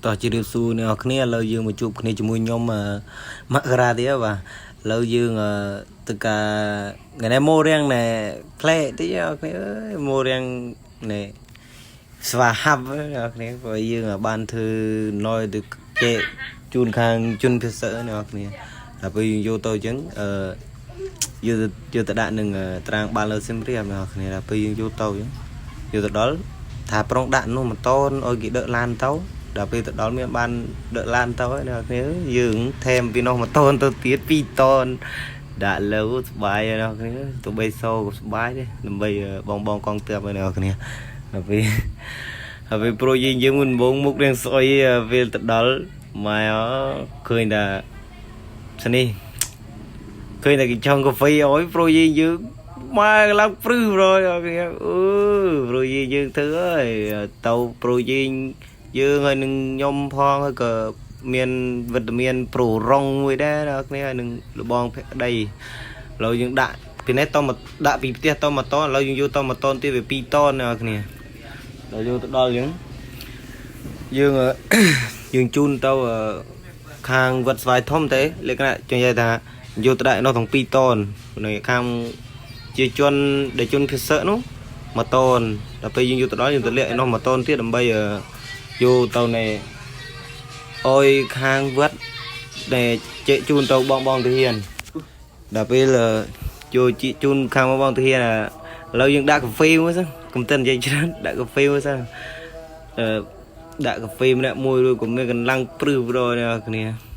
ต่อจีเรียสูเนี่ยគ្នាเรายืมมาจูบគ្នាជាមួយខ្ញុំមករាទៀតបាទเรายืมទៅការថ្ងៃនេះម៉ូរៀងណែផ្លែតិចគ្នាអើយម៉ូរៀងណែស្វាហាប់គ្នាព្រោះយើងបានធ្វើណយទៅគេជូនខាងជន់ភាសាអ្នកគ្នាដល់ពេលយកទៅអញ្ចឹងយកទៅដាក់នឹងត្រាំងបានលើសិមរៀបអ្នកគ្នាដល់ពេលយើងយកទៅអញ្ចឹងយកទៅដល់ថាប្រុងដាក់នោះម៉ូតូឲ្យគេដឹកឡានទៅដល់ពេលទៅដល់មានបានដឹកឡានទៅអ្នកគ្នាយើងថែមពីនោះម៉ូតូទៅទៀត2តនដាក់លើសុបាយអ្នកគ្នាទៅបីសោក៏សុបាយដែរដើម្បីបងកងទ័ពអ្នកគ្នាដល់ពេលហើយប្រូយើងមិនបងមុខរៀងស្អុយពេលទៅដល់មកឃើញថាស្នេះឃើញតែគេចង់កាហ្វេអើយប្រូយើងមកឡើងព្រឺrồiគេប្រូយើងធ្វើហើយទៅប្រូយើងហើយនឹងខ្ញុំផងហើយក៏មានវីតាមីនប្រូរងមួយដែរដល់គ្នាហើយនឹងលបងភក្តីឥឡូវយើងដាក់ពីនេះតមកដាក់ពីផ្ទះតមកតឥឡូវយើងយកតមកតទៀតវា2តដល់គ្នាដល់យកទៅដល់អញ្ចឹងយើងជូនទៅខាងវត្តស្វាយធំទេលក្ខណៈចង់និយាយថាយកទៅដាក់នោះទាំង2តននៅខាងជាជនដែលជនភាសានោះ1តនដល់ពេលយើងយកទៅដល់យើងទៅលាក់ឯនោះ1តនទៀតដើម្បីយកទៅនៃអុយខាងវត្តដែលជែកជូនទៅបងទាហានដល់ពេលយកជូនខាងបងទាហានឥឡូវយើងដាក់កាហ្វេមួយសិនកុំតិននិយាយច្រើនដាក់កាហ្វេមួយសិនដាក់កាហ្វេម្នាក់មួយរួចក៏មានកន្លងព្រឺប្រយអ្នកគ្នា